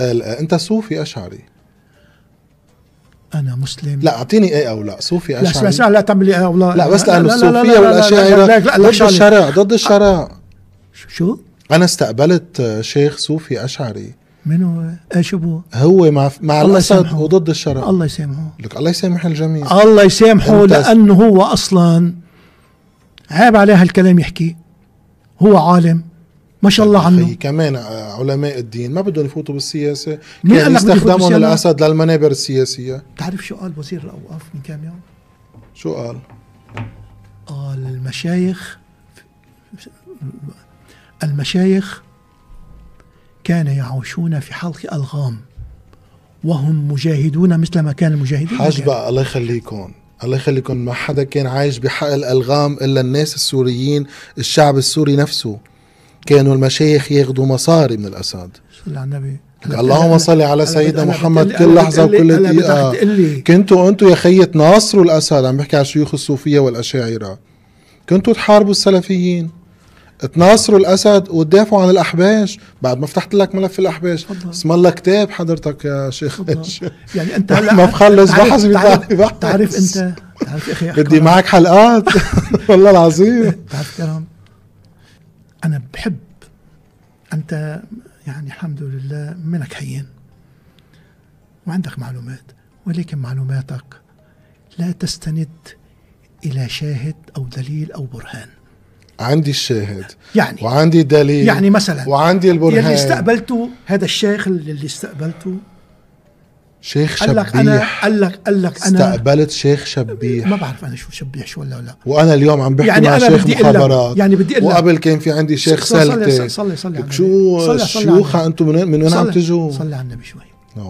انت صوفي اشعري؟ انا مسلم. لا اعطيني ايه او لا. صوفي اشعري؟ لا لا تعمل لي ايه او لا. لا بس لانه الصوفيه والاشاعره ضد الشرع، ضد الشرع. شو؟ انا استقبلت شيخ صوفي اشعري. منو؟ ايش ابوه؟ هو مع الاسد وضد الشرع. الله يسامحه. لك الله يسامح الجميع. الله يسامحه، لانه هو اصلا عيب عليه هالكلام يحكي. هو عالم ما شاء الله عنه. كمان علماء الدين ما بدهم يفوتوا بالسياسه، كان يستخدمون الاسد للمنابر السياسيه. بتعرف شو قال وزير الاوقاف من كم يوم؟ شو قال؟ قال المشايخ كانوا يعيشون في حلق ألغام وهم مجاهدون مثل ما كان المجاهدون. حاج بقى الله يخليكم، الله يخليكم، ما حدا كان عايش بحق الألغام إلا الناس السوريين. الشعب السوري نفسه كانوا المشايخ ياخدوا مصاري من الأسد. صلى على النبي. اللهم صل على سيدنا محمد. كل لحظة وكل دقيقة كنتوا يا خي تناصروا الأسد. عم بحكي على شيوخ الصوفية والأشاعرة. كنتوا تحاربوا السلفيين، تناصروا الأسد وتدافعوا عن الأحباش. بعد ما فتحت لك ملف الأحباش اسم الله كتاب حضرتك يا شيخ. يعني أنت هلا ما بخلص بحث تعرف أنت تعرف أخي بدي معك حلقات والله العظيم. تعرف كرام، أنا بحب أنت يعني الحمد لله منك هين وعندك معلومات، ولكن معلوماتك لا تستند إلى شاهد أو دليل أو برهان. عندي الشاهد يعني وعندي الدليل، يعني مثلا وعندي البرهان. اللي استقبلته هذا الشيخ اللي استقبلته شيخ شبيح. قال لك انا استقبلت شيخ شبيح. ما بعرف انا شو شبيح شو ولا لا. وانا اليوم عم بحكي يعني مع شيخ مخابرات. يعني بدي اقول لك وقبل كان في عندي شيخ سلتة. صلي شو الشيوخة انتم من وين عم تجوا؟ صلي على النبي شوي.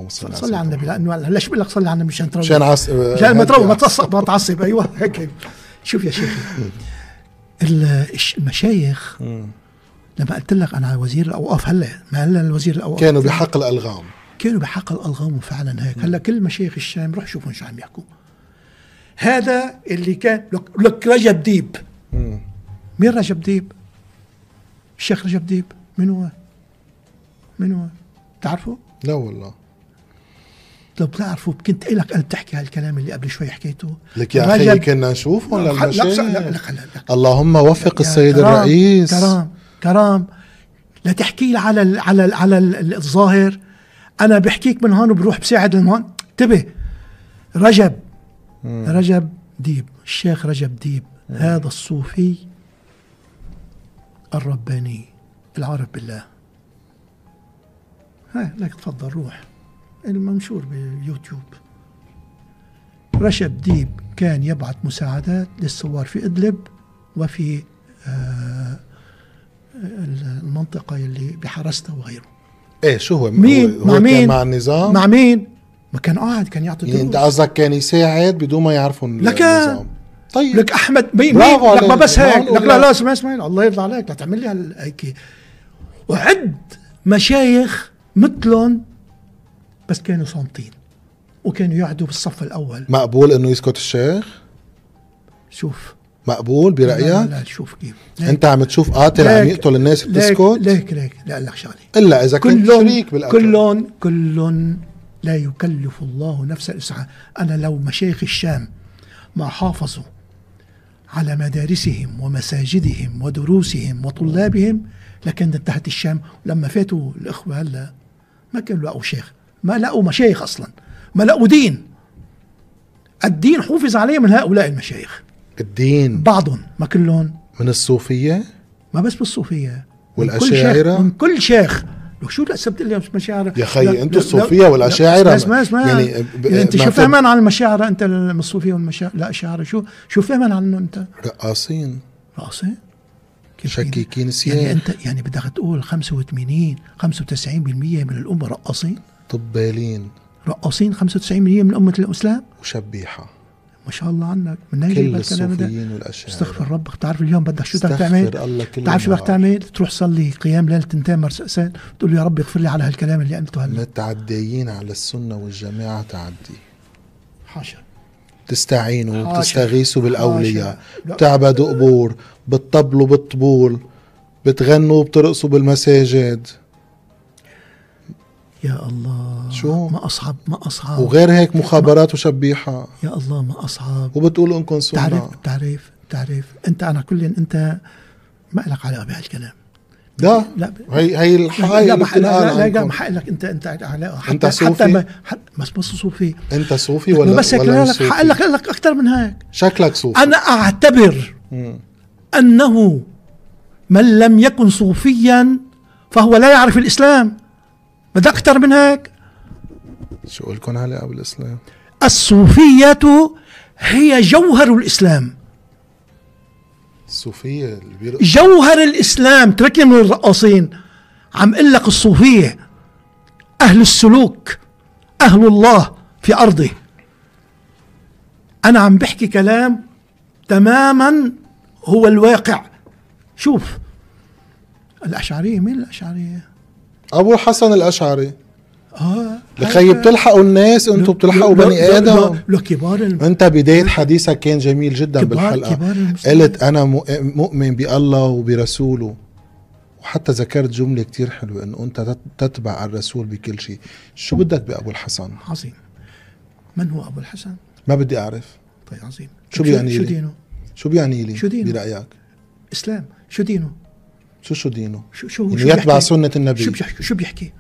صلي على النبي، لانه ليش بقول لك صلي على النبي مشان تروح مشان ما تروح ما تعصب. ايوه هيك. شوف يا شيخ، المشايخ لما قلت لك انا وزير الاوقاف هلا الوزير الاوقاف كانوا بحق الالغام. كانوا بحق الالغام وفعلا هيك. هلا كل مشايخ الشام روح شوفوا شو عم يحكوا. هذا اللي كان لك رجب ديب. مين رجب ديب؟ الشيخ رجب ديب من هو؟ تعرفه؟ لا والله. لو بتعرفوا كنت لك قلت تحكي هالكلام اللي قبل شوي حكيته. لك يا اخي كنا نشوف ولا المشايخ؟ لا اللهم وفق السيد الرئيس. كرام لا تحكي لي على الظاهر. انا بحكيك من هون وبروح بساعد من هون. انتبه. رجب ديب، الشيخ رجب ديب هذا الصوفي الرباني العارف بالله. هاي لك تفضل روح المنشور باليوتيوب. رجب ديب كان يبعث مساعدات للثوار في إدلب وفي المنطقة اللي بحرسته وغيره. ايه شو هو؟ مين؟ هو كان مع النظام؟ مع مين؟ ما كان قاعد كان يعطي دروس. انت قصدك كان يساعد بدون ما يعرفوا النظام؟ طيب لك احمد مين لك ما بس هيك لك لا اسمع الله يرضى عليك لا تعمل لي هيك. وعد مشايخ مثلهم بس كانوا صامتين وكانوا يقعدوا بالصف الاول. مقبول انه يسكت الشيخ؟ شوف مقبول برأيك؟ لا شوف كيف انت عم تشوف قاتل عم يقتل الناس بتسكت؟ ليك لا لك شغله الا اذا كنت شريك بالقتل. كلهم لا يكلف الله نفسا وسعها. انا لو مشايخ الشام ما حافظوا على مدارسهم ومساجدهم ودروسهم وطلابهم لكن انتهت الشام. لما فاتوا الاخوه هلا ما كانوا لقوا شيخ، ما لقوا مشايخ اصلا، ما لقوا دين. الدين حفظ عليه من هؤلاء المشايخ. الدين بعضهم ما كلهم. من الصوفيه؟ ما بس بالصوفيه والاشاعره؟ من كل شيخ. شو لا سبت لي مشاعر يا خي انتوا الصوفيه والاشاعره يعني انت شو فهمان عن المشاعر انت الصوفيه والمشاعر لا اشاعره شو فهمان عنه انت؟ رقاصين شكيكين سياح. يعني انت يعني بدك تقول 85 95% من الامه رقاصين؟ طبالين رقاصين 95% من امه الاسلام وشبيحه ما شاء الله عنك. من كل الصوفيين والاشاعره. استغفر ربك. تعرف اليوم بدك شو بدك تعمل؟ تعرف شو بدك تعمل؟ تروح صلي قيام ليله 2 مرسقسين تقول يا رب اغفر لي على هالكلام اللي قلته هلا. متعديين على السنه والجماعه تعدي. حاشا. تستعينوا وتستغيثوا بالاولياء، بتعبدوا قبور، بتطبلوا بالطبول، بتغنوا وبترقصوا بالمساجد. يا الله شو ما أصعب ما أصعب. وغير هيك مخابرات وشبيحة. يا الله ما أصعب. وبتقولوا انكم سنة. تعرف انت انا كل انت ما لك علاقه بهالكلام. لا هي الحقائق اللي بتنقال عنكم. لا ما حقلك انت علاقه انت صوفي. حتى بس صوفي. انت صوفي ولا بس ولا صوفي؟ حقلك اكثر من هيك. شكلك صوفي. انا اعتبر انه من لم يكن صوفيا فهو لا يعرف الاسلام. بدك اكثر من هيك؟ شو لكم علاقه بالاسلام؟ الصوفيه هي جوهر الاسلام. الصوفية جوهر الإسلام. تركني من الرقاصين، عم قل لك الصوفية أهل السلوك، أهل الله في أرضه. أنا عم بحكي كلام تماما هو الواقع. شوف الأشعرية، مين الأشعرية؟ أبو الحسن الأشعري. لخي بتلحقوا الناس، انتم بتلحقوا بني ادم. كبار انت بداية حديثك كان جميل جدا بالحلقة. قلت انا مؤمن بالله وبرسوله، وحتى ذكرت جملة كتير حلوة انه انت تتبع الرسول بكل شيء. شو بدك بابو الحسن؟ عظيم. من هو ابو الحسن؟ ما بدي اعرف. طيب عظيم. شو بيعني شو لي؟ دينه؟ شو بيعني لي؟ شو دينه؟ برأيك؟ اسلام. شو دينه؟ شو دينه؟ شو يعني يتبع سنة النبي. شو بيحكي؟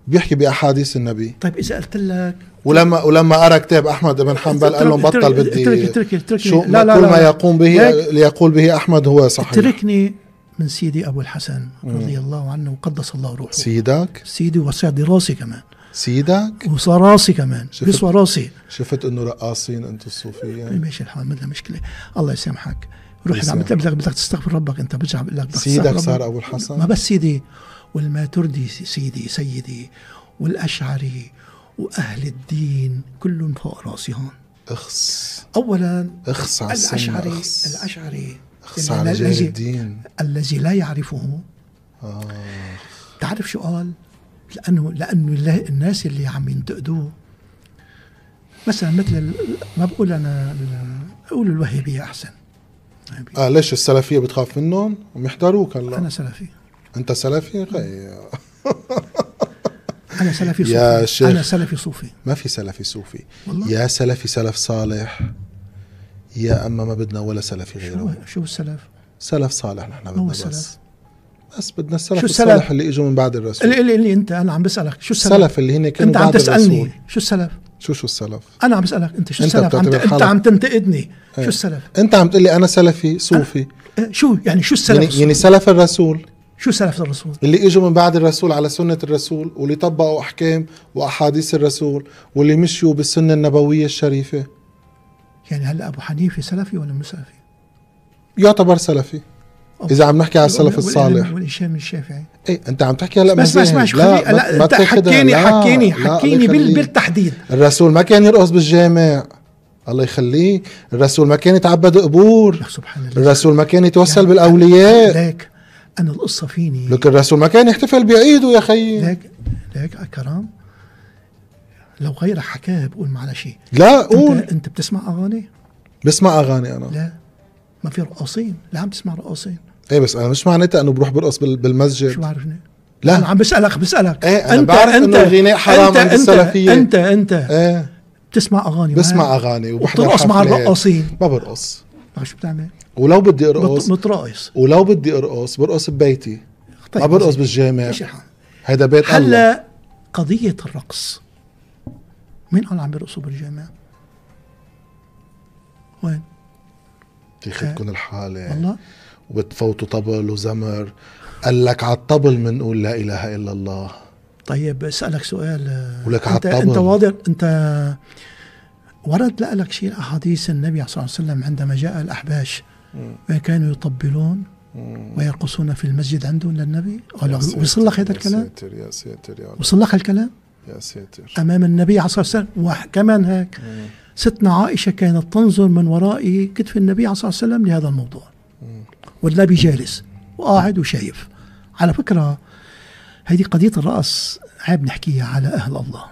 بيحكي بأحاديث النبي. طيب إذا قلت لك ولما قرأ كتاب أحمد بن حنبل قال لهم بطل بدي تركني شو لا كل ما يقوم به ليقول به أحمد هو صحيح. تركني من سيدي أبو الحسن رضي الله عنه وقدس الله روحه. سيدك؟ سيدي وسعد راسي كمان. سيدك؟ وصار راسي كمان. بيسوى راسي. شفت إنه رقاصين أنتم الصوفيين. ماشي الحال، ما مشكلة. الله يسامحك. روح بدك تستغفر ربك. أنت برجع بقول لك سيدك صار أبو الحسن. ما بس سيدي، والماتردي سيدي والأشعري وأهل الدين كلهم فوق راسي هون. اخس. أولا اخس على الأشعري اخس على رجال الدين الذي لا يعرفه. تعرف شو قال؟ لأنه الناس اللي عم ينتقدوه مثلا مثل ما بقول أنا أقول الوهابية أحسن. ليش السلفية بتخاف منهم؟ ومحضروك هلا. أنا سلفي. أنت سلفي؟ أنا سلفي صوفي. يا شيخ أنا سلفي صوفي. ما في سلفي صوفي والله. يا سلفي سلف صالح، يا أما ما بدنا ولا سلفي غيره. شو السلف؟ سلف صالح نحن بدنا. بس بدنا السلف شو الصالح اللي اجوا من بعد الرسول. اللي انت انا عم بسألك شو السلف اللي هن كانوا انت بعد الرسول. انت عم تسألني شو السلف؟ شو السلف؟ انا عم بسألك انت شو السلف؟ انت عم تنتقدني. شو السلف؟ انت عم تقول لي انا سلفي صوفي. شو يعني شو السلف؟ يعني سلف الرسول. شو سلف الرسول؟ اللي اجوا من بعد الرسول على سنة الرسول، واللي طبقوا احكام واحاديث الرسول، واللي مشيوا بالسنة النبوية الشريفة. يعني هلا ابو حنيفة سلفي ولا مو سلفي؟ يعتبر سلفي اذا عم نحكي على السلف الصالح. والهشام الشافعي. ايه انت عم تحكي هلا بس لا انت حكيني بالتحديد. الرسول ما كان يرقص بالجامع، الله يخليه. الرسول ما كان يتعبد قبور. سبحان الله. الرسول ما كان يتوسل بالاولياء. ليك انا القصه فيني. لك الرسول ما كان يحتفل بعيده يا خيي. ليك كرام لو غيرك حكاها بقول معلش. لا قول. انت بتسمع اغاني؟ بسمع اغاني انا. لا ما في رقاصين. لا عم تسمع رقاصين. ايه بس انا مش معناتها انه بروح برقص بالمسجد. شو بعرفني؟ لا انا عم بسألك. ايه انا بعرف انه الغناء حرام عند السلفية. انت ايه بتسمع اغاني. بسمع اغاني وبحضر حفلات. مع الرقاصين. ما برقص. شو بتعمل؟ ولو بدي ارقص متراقص. ولو بدي ارقص برقص ببيتي. طيب ما برقص بالجامع. هيدا بيت الله. هلا قضية الرقص مين قال عم بيرقصوا بالجامع؟ وين؟ تاخدكن الحالة والله. وبتفوتوا طبل وزمر. قال لك على الطبل منقول لا اله الا الله. طيب اسألك سؤال. ولك على الطبل. انت واضح انت ورد لك شيء احاديث النبي صلى الله عليه وسلم عندما جاء الاحباش وكانوا يطبلون ويرقصون في المسجد عندهم للنبي. وصل لك هذا الكلام؟ يا ساتر يا رب. وصل لك هالكلام؟ يا ساتر. امام النبي عليه الصلاه والسلام. وكمان هيك ستنا عائشه كانت تنظر من وراء كتف النبي عليه الصلاه والسلام لهذا الموضوع. والنبي جالس وقاعد وشايف. على فكره هذه قضيه الرقص عيب نحكيها على اهل الله.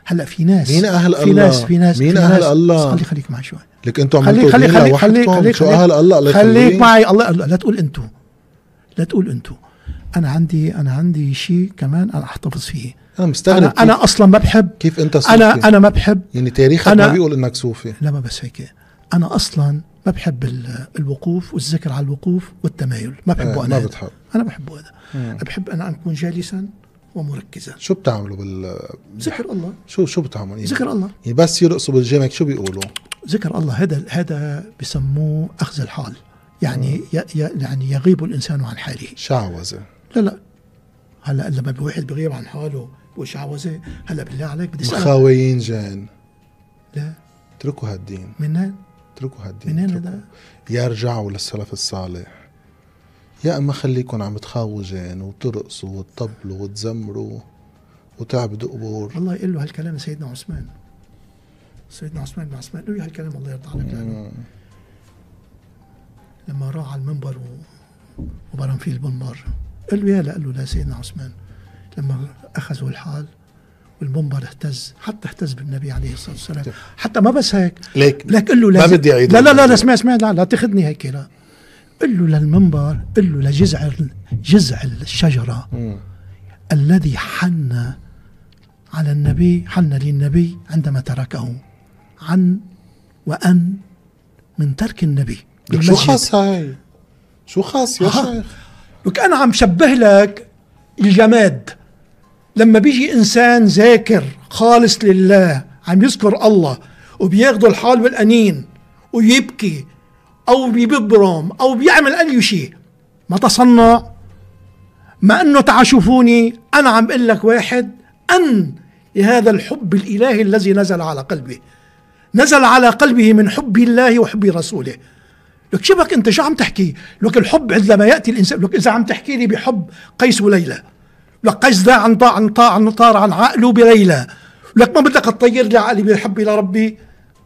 هلا في ناس. مين اهل الله؟ في ناس مين اهل الله؟ خليك معي شوي. لك انتم عم تقولوا شو اهل الله. خليك معي. الله لا تقول انتو. انا عندي شيء كمان انا احتفظ فيه. انا مستغرب انا اصلا ما بحب كيف انت صوفي. انا ما بحب، يعني تاريخك ما بيقول انك صوفي. لا ما بس هيك، انا اصلا ما بحب الوقوف والذكر على الوقوف والتمايل، ما بحبه. انا ما بتحب. انا بحبه هذا. بحب انا اكون جالسا ومركزا. شو بتعملوا ذكر الله. شو بتعملوا يعني؟ ذكر الله. يعني بس يرقصوا بالجامع شو بيقولوا؟ ذكر الله. هذا بسموه اخذ الحال، يعني يعني يغيب الانسان عن حاله. شعوذه. لا هلا لما بواحد بيغيب عن حاله وشعوذه، هلا بالله عليك بدي اسالك. مخاويين جان. لا اتركوا هالدين. منين؟ اتركوا هالدين. منين هذا؟ يا رجعوا للسلف الصالح، يا اما خليكم عم تخاووا جان وترقصوا وتطبلوا وتزمروا وتعبدوا قبور. والله يقول له هالكلام سيدنا عثمان بن عثمان، له هالكلام الله يرضى عليك. لما راح على المنبر وبرم فيه المنبر، قال له قال له سيدنا عثمان، لما اخذوا الحال والمنبر اهتز، حتى اهتز بالنبي عليه الصلاه والسلام، حتى ما بس هيك لك قل له ما بدي اعيد. لا اسمع لا تاخذني هيك. لا قل له للمنبر، قل له لجذع الشجره الذي حن على النبي، حن للنبي عندما تركه وأن من ترك النبي شو خاص هاي؟ شو خاص يا شيخ؟ لك أنا عم شبه لك الجماد. لما بيجي إنسان ذاكر خالص لله عم يذكر الله وبياخذوا الحال والأنين ويبكي أو بيبرم أو بيعمل أي شيء، ما تصنع. ما أنه تعال شوفوني، أنا عم بقول لك واحد أن لهذا الحب الإلهي الذي نزل على قلبه، نزل على قلبه من حب الله وحب رسوله. لك شبك أنت شو عم تحكي؟ لك الحب عندما يأتي الإنسان، لك إذا عم تحكي لي بحب قيس وليلى، لك قيس ده عن طار عن عقله بليلى، لك ما بدك تطير لي عقلي بحب إلى ربي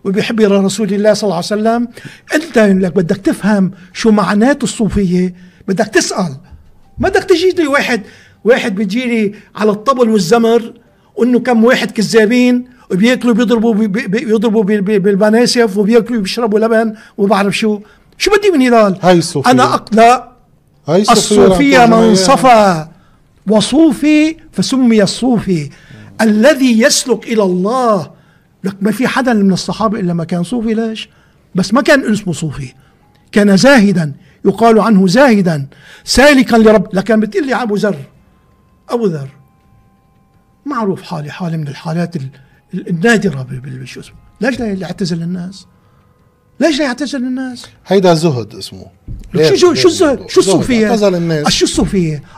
وبحب إلى رسول الله صلى الله عليه وسلم. أنت لك بدك تفهم شو معنات الصوفية، بدك تسأل، ما بدك تجي لي واحد بيجي لي على الطبل والزمر وإنه كم واحد كذابين وبياكلوا بيضربوا بالبناسف وبياكلوا بيشربوا لبن وبعرف شو بدي من هذول. هاي الصوفية. أنا أقلق الصوفية من صفى وصوفي فسمي الصوفي الذي يسلك إلى الله. لك ما في حدا من الصحابة إلا ما كان صوفي. ليش؟ بس ما كان اسمه صوفي، كان زاهدا، يقال عنه زاهدا سالكا لرب. لكن بتقول لي أبو ذر معروف حالة من الحالات النادرة بالشو اسمه. ليش لا يعتزل الناس؟ ليش لا يعتزل الناس؟ هيدا زهد اسمه. شو الزهد؟ شو الصوفية؟ اعتزل الناس. شو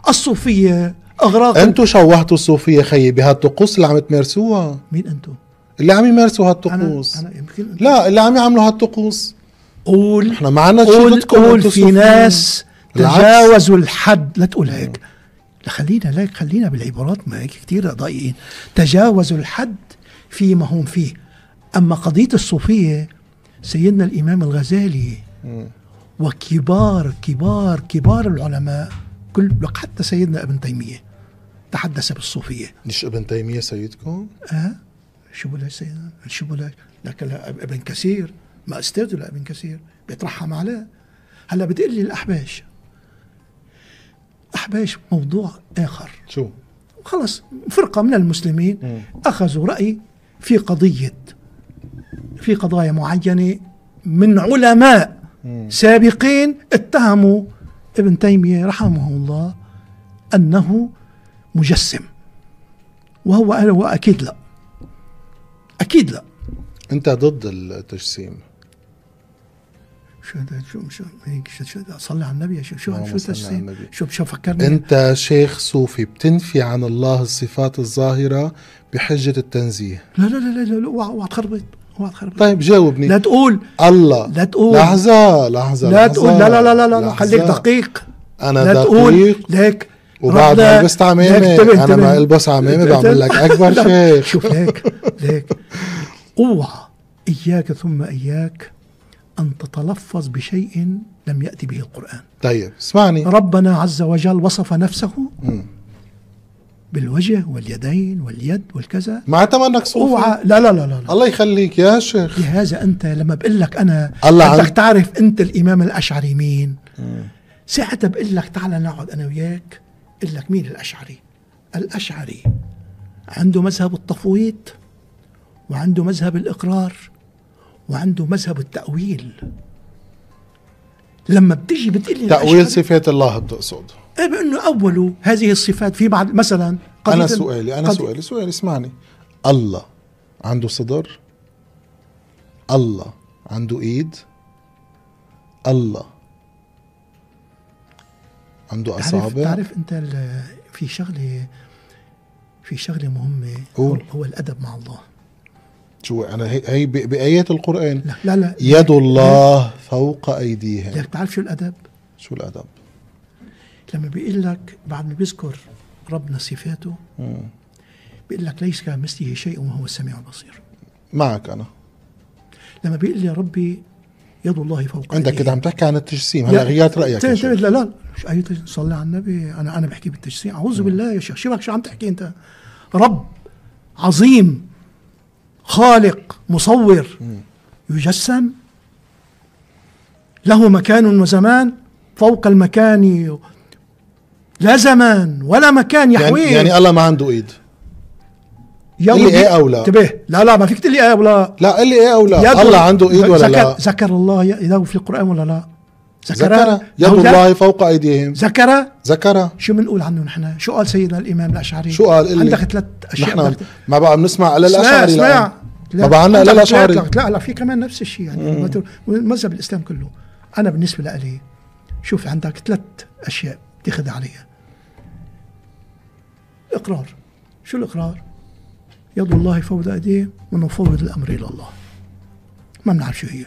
الصوفية أغراق. انتو شوهتوا الصوفية خيي بهالطقوس اللي عم تمارسوها. مين انتو؟ اللي عم يمارسوا هالطقوس. أنا يمكن لا اللي عم يعملوا هالطقوس. قول احنا معنا شيء ضدكم. قول في ناس تجاوزوا الحد. لا تقول هيك. خلينا بالعبارات، ما هيك كتير ضايقين. تجاوزوا الحد فيما هم فيه. أما قضية الصوفية، سيدنا الإمام الغزالي وكبار كبار كبار العلماء حتى سيدنا ابن تيمية تحدث بالصوفية. مش ابن تيمية سيدكم؟ شو بلاش سيدنا؟ شو بلاش؟ لكن ابن كثير ما استاذه لابن كثير بيترحم عليه. هلا بتقول لي الأحباش موضوع آخر. شو؟ خلص فرقة من المسلمين أخذوا رأي في قضايا معينة من علماء سابقين اتهموا ابن تيمية رحمه الله أنه مجسم، وهو أكيد لا. أنت ضد التجسيم. شو صلي على النبي. شو التجسيم؟ شو فكرني. أنت شيخ صوفي بتنفي عن الله الصفات الظاهرة بحجة التنزيه. لا اوعى تخربط. طيب جاوبني. لا تقول الله. لا تقول لحظة. لا تقول لا خليك دقيق. أنا لا دقيق. تقول ليك وبعد ما لبست عمامة. أنا ما ألبس عمامة بعمل لك أكبر شيخ. شوف ليك اوعى إياك ثم إياك أن تتلفظ بشيء لم يأتي به القرآن. طيب اسمعني. ربنا عز وجل وصف نفسه بالوجه واليدين واليد والكذا. مع تمنك صوفي. لا الله يخليك يا شيخ. لهذا أنت لما بقول لك أنا بدك تعرف أنت الإمام الأشعري مين، ساعتها بقول لك تعال نقعد أنا وياك يقول لك مين الأشعري؟ الأشعري عنده مذهب التفويض، وعنده مذهب الإقرار، وعنده مذهب التأويل. لما بتيجي بتقول لي تأويل صفات الله بتقصد؟ ايه، بأنه أولوا هذه الصفات في بعض. مثلا أنا سؤالي اسمعني، الله عنده صدر، الله عنده إيد، الله عنده أصابع. تعرف أنت في شغلة مهمة، هو الأدب مع الله. شو أنا هي بآيات القرآن؟ لا يد الله فوق أيديهم. لك تعرف شو الأدب؟ شو الأدب؟ لما بيقول لك بعد ما بيذكر ربنا صفاته بيقول لك ليس كمثله شيء وهو السميع البصير. معك أنا. لما بيقول لي ربي يد الله فوق عندك كده عم تحكي عن التجسيم، هلا غيرت رأيك. لا أي صلي على النبي. أنا بحكي بالتجسيم. أعوذ بالله يا شيخ، شو عم تحكي أنت؟ رب عظيم خالق مصور يجسم، له مكان وزمان، فوق المكان لا زمان ولا مكان يحويه. يعني الله ما عنده ايد؟ قل لي ايه او لا. انتبه، لا ما فيك تقول لي ايه او لا. لا قل لي ايه او لا. الله عنده ايد ولا لا؟ ذكر الله يده في القرآن ولا لا؟ ذكر يد الله فوق ايديهم. ذكر. شو بنقول عنه نحن؟ شو قال سيدنا الامام الاشعري؟ شو قال؟ عندك 3 اشياء. نحن ما بقى بنسمع على الاشعري. اسمع ما بقى عنا على الاشعري. لا في كمان نفس الشيء يعني مذهب الاسلام كله. انا بالنسبه لي شوف، عندك 3 اشياء بتاخذ عليها. اقرار. شو الاقرار؟ يد الله فوق ايديه ونفوض الامر الى الله. ما بنعرف شو هي.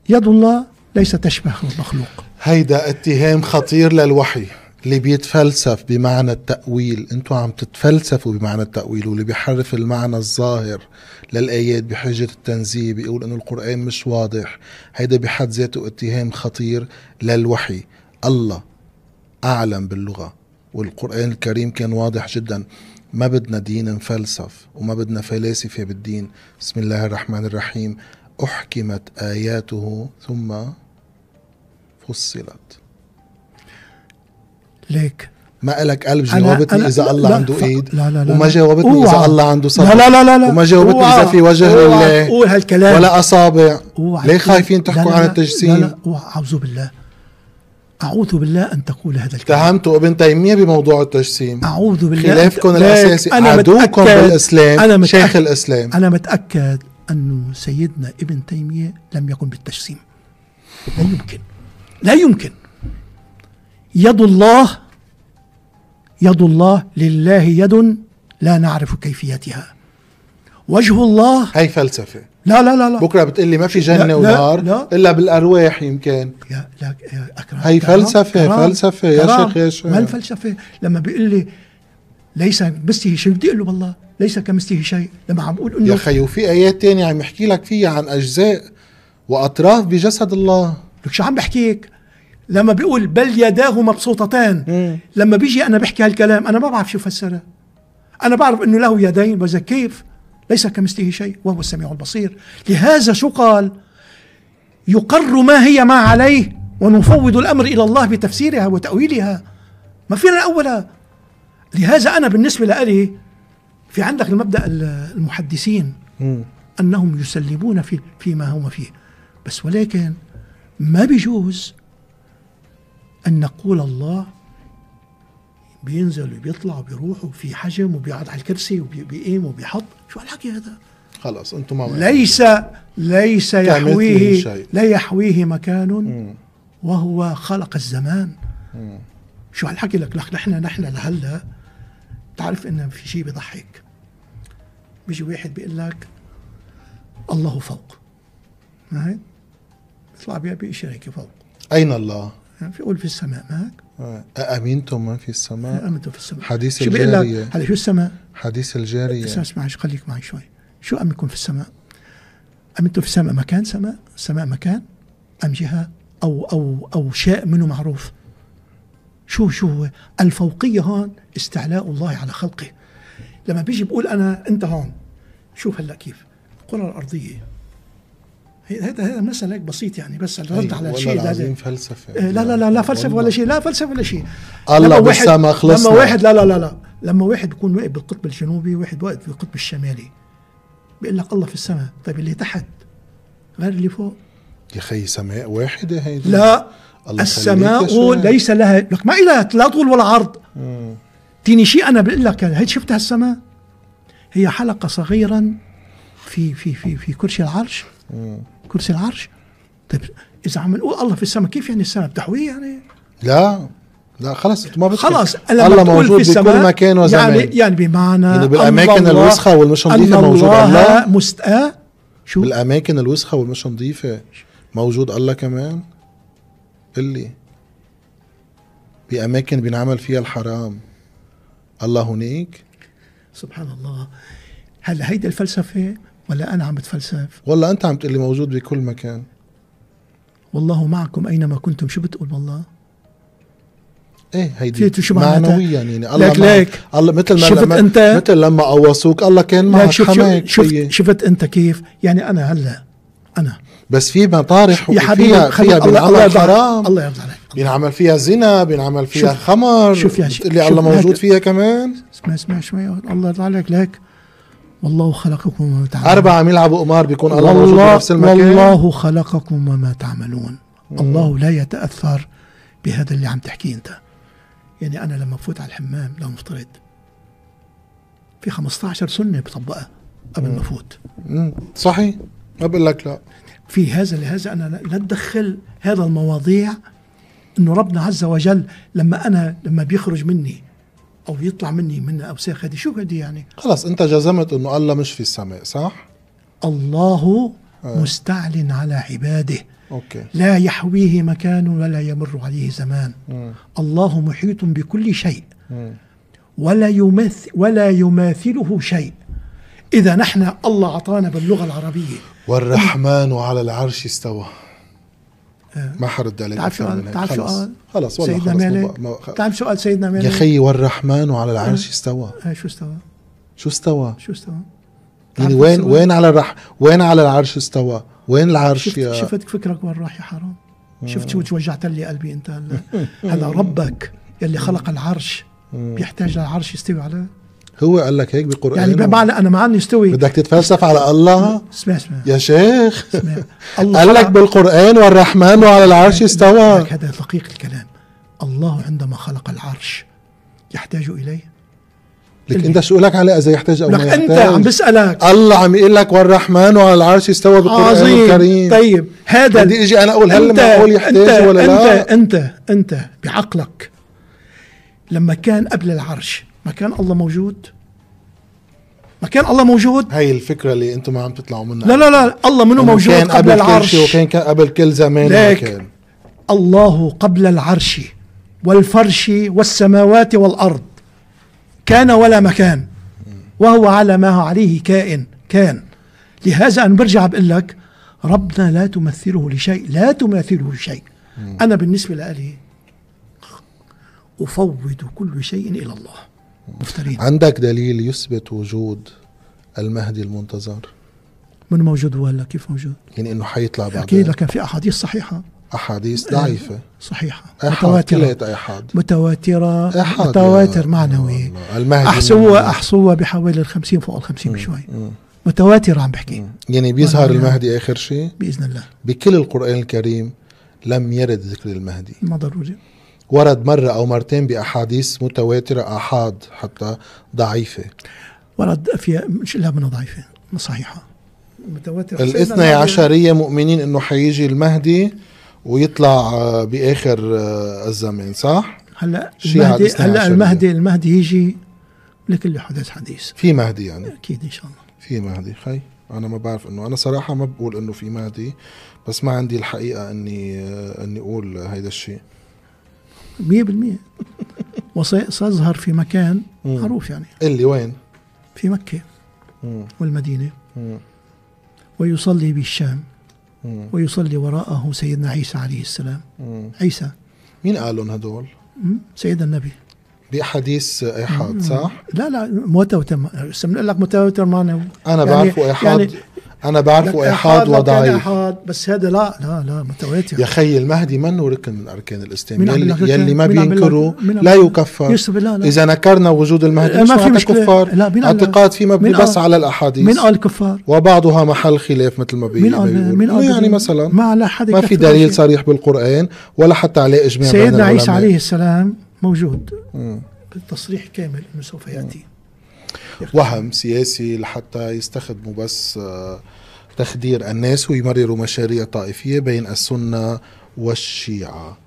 يد الله ليس تشبه المخلوق. هيدا اتهام خطير للوحي اللي بيتفلسف بمعنى التأويل. انتوا عم تتفلسفوا بمعنى التأويل، واللي بيحرف المعنى الظاهر للآيات بحجة التنزيه بيقول انه القرآن مش واضح. هيدا بحد ذاته اتهام خطير للوحي. الله أعلم باللغة، والقرآن الكريم كان واضح جدا. ما بدنا دين مفلسف وما بدنا فلاسفة بالدين. بسم الله الرحمن الرحيم. أحكمت آياته ثم فصلت. ليك ما إلك قلب جاوبتني إذا الله عنده إيد؟ لا وما جاوبتني إذا الله عنده صدر؟ لا وما جاوبتني إذا في وجه الله قول هالكلام ولا أصابع؟ ليه خايفين تحكوا عن التجسيم؟ لا أعوذ بالله أن تقول هذا الكلام. اتهمتوا ابن تيمية بموضوع التجسيم. أعوذ بالله. خلافكم الأساسي عدوكم بالإسلام شيخ الإسلام. أنا متأكد أنه سيدنا ابن تيمية لم يكن بالتجسيم. لا يمكن. يد الله لله يد لا نعرف كيفيتها. وجه الله هي فلسفة. لا بكرة بتقلي ما في جنة ونار إلا بالأرواح يمكن. لا أكرم. هي فلسفة يا شيخ. ما الفلسفة؟ لما بيقول لي ليس كمثله شيء بدي أقول له والله ليس كمثله شيء. لما عم بقول إنه يا خي وفي آيات تانية عم يحكي لك فيها عن أجزاء وأطراف بجسد الله. لك شو عم بحكيك؟ لما بيقول بل يداه مبسوطتان، لما بيجي أنا بحكي هالكلام أنا ما بعرف شو فسره. أنا بعرف إنه له يدين، بس كيف؟ ليس كمثله شيء وهو السميع البصير. لهذا شو قال؟ يقر ما هي ما عليه ونفوض الأمر إلى الله بتفسيرها وتأويلها. ما فينا أولها. لهذا أنا بالنسبة لي في عندك المبدأ المحدثين أنهم يسلمون فيما هم فيه، بس ولكن ما بيجوز أن نقول الله بينزل وبيطلع وبيروح وفي حجم وبيقعد على الكرسي وبيقيم وبيحط. شو هالحكي هذا؟ خلاص انتم ما ليس يحويه، لا يحويه مكان وهو خلق الزمان. شو هالحكي؟ لك نحن لهلا تعرف ان في شيء بيضحك. بيجي واحد بيقول لك الله فوق، معي بيطلع بشيء هيك فوق. اين الله؟ يقول في السماء. معك أأمنتم من في السماء؟ أمنتم في السماء. حديث الجارية. هلا شو السماء؟ حديث الجارية. اسمع خليك معي شوي. شو أمنكم في السماء؟ أمنتم في السماء مكان سماء مكان أم جهة أو شيء منه معروف؟ شو هو الفوقية؟ هون استعلاء الله على خلقه. لما بيجي بقول أنت هون، شوف هلا كيف الكرة الأرضية هذا مثلا هيك بسيط يعني، بس الرد على الشيء هذا فلسفة. لا فلسفة ولا شيء، لا فلسفة ولا شيء. الله بالسما خلصنا. لما واحد لما واحد بيكون واقف بالقطب الجنوبي وواحد واقف بالقطب الشمالي بيقول لك الله في السماء، طيب اللي تحت غير اللي فوق يا خي سماء واحدة هيدي. لا السماء ليس لها لك ما إلها لا طول ولا عرض. تيني شيء أنا بقول لك هيك شفتها السماء هي حلقة صغيرا في كرسي العرش. كرسي العرش. طيب إذا عم نقول الله في السماء، كيف يعني السماء بتحويه يعني؟ لا خلص انت ما خلص الله موجود في بكل مكان وزمان، يعني بمعنى يعني بالاماكن الوسخه والمش نظيفه موجود الله. شو بالاماكن الوسخه والمش نظيفه موجود الله كمان. اللي باماكن بينعمل فيها الحرام الله هناك. سبحان الله. هل هيدي الفلسفه ولا انا عم بتفلسف؟ والله انت عم تقول لي موجود بكل مكان. والله معكم اينما كنتم. شو بتقول والله؟ ايه هيدي معنويا يعني الله ليك الله مثل لما قوصوك الله كان معك حماك. شفت انت كيف يعني؟ انا بس في مطارح يا حبيبي فيها بينعمل حرام، الله يرضى عليك، بينعمل فيها زنا، بينعمل فيها خمر. شوف اللي الله موجود فيها كمان. اسمع شوي. الله يرضى عليك. لك والله خلقكم وما تعملون. 4 عم يلعبوا قمار بيكون الله موجود في نفس المكان. والله خلقكم وما تعملون. الله لا يتأثر بهذا اللي عم تحكيه انت. يعني أنا لما بفوت على الحمام لو نفترض في 15 سنة بطبقها قبل ما أفوت. صحيح، ما بقول لك لا. في لهذا أنا لا أدخل هذا المواضيع، إنه ربنا عز وجل لما بيخرج مني أو يطلع مني من أوساخ هذه، شو هذه يعني؟ خلاص أنت جزمت إنه الله مش في السماء، صح؟ الله مستعل على عباده. أوكي. لا يحويه مكان ولا يمر عليه زمان. الله محيط بكل شيء ولا يماثله شيء. إذا نحن الله أعطانا باللغة العربية والرحمن على العرش استوى. ما حرد عليك. تعرف سؤال خلاص والله سيدنا مالك. تعرف سؤال سيدنا مالك يا خي والرحمن على العرش استوى. شو استوى؟ يعني وين على العرش استوى؟ وين العرش؟ شفت فكرك وين راح يا حرام؟ شفت شو وجعت لي قلبي انت هلا ربك يلي خلق العرش بيحتاج للعرش يستوي عليه؟ هو قال لك هيك بالقرآن يعني بمعنى انا ما عندي يستوي. بدك تتفلسف على الله؟ اسمع يا شيخ. الله قال لك بالقرآن والرحمن على العرش استوى. هذا دقيق الكلام. الله عندما خلق العرش يحتاج اليه؟ لك انت شو لك على اذا يحتاج او ما يحتاج؟ انت عم بسألك. الله عم يقول لك والرحمن على العرش استوى بالقرآن الكريم. طيب هذا بدي اجي انا اقول هل ما اقول يحتاج ولا لا؟ انت بعقلك لما كان قبل العرش ما كان الله موجود؟ ما كان الله موجود؟ هاي الفكرة اللي انتم ما عم تطلعوا منها. لا الله منه موجود كان قبل العرش، وكان قبل كل زمان. لك الله قبل العرش والفرش والسماوات والأرض كان ولا مكان، وهو على ما هو عليه كان. لهذا أنا برجع بقول لك ربنا لا تماثله شيء. أنا بالنسبة لي أفوض كل شيء إلى الله. مفترين. عندك دليل يثبت وجود المهدي المنتظر؟ من موجود ولا كيف موجود؟ يعني إنه حيطلع بعد. أكيد، لكن في أحاديث صحيحة، أحاديث ضعيفة صحيحة، متواتر معنوي. أحصوها بحوالي 50 فوق 50 بشوي. متواتر عم بحكي. يعني بيظهر المهدي آخر شيء بإذن الله. بكل القرآن الكريم لم يرد ذكر المهدي. ما ضروري. ورد مرة أو مرتين بأحاديث متواترة، آحاد حتى ضعيفة. ورد فيها مش إلا من ضعيفة، صحيحة متواترة. 12 مؤمنين إنه حيجي المهدي ويطلع بآخر الزمان، صح؟ هلا المهدي يجي لكل حدث حديث. في مهدي يعني؟ أكيد إن شاء الله في مهدي. خي أنا ما بعرف إنه، أنا صراحة ما بقول إنه في مهدي، بس ما عندي الحقيقة إني أقول هيدا الشيء 100%. وسيظهر في مكان معروف يعني. اللي وين؟ في مكة والمدينة. ويصلي بالشام. ويصلي وراءه سيدنا عيسى عليه السلام. عيسى مين قالون هدول؟ سيدنا النبي بأحاديث إحاد، صح؟ لا متواتر. بنقول لك متواتر معنوي. أنا يعني بعرفه إحاد. أنا بعرفه إحاد وضعيف. بس هذا لا متواتر. يا خي المهدي منه ركن من أركان الإسلام، يلي ما بينكره لا يكفر. لا. إذا نكرنا وجود المهدي ما في مشكلة. كفار. اعتقاد فيه مبني بس على الأحاديث. من قال كفار؟ وبعضها محل خلاف مثل ما بيقول. يعني مثلا ما في دليل صريح بالقرآن ولا حتى عليه إجماع بين العلماء. سيدنا عيسى عليه السلام موجود بالتصريح كامل إنه سوف يأتي. وهم سياسي لحتى يستخدموا بس تخدير الناس ويمرروا مشاريع طائفية بين السنة والشيعة.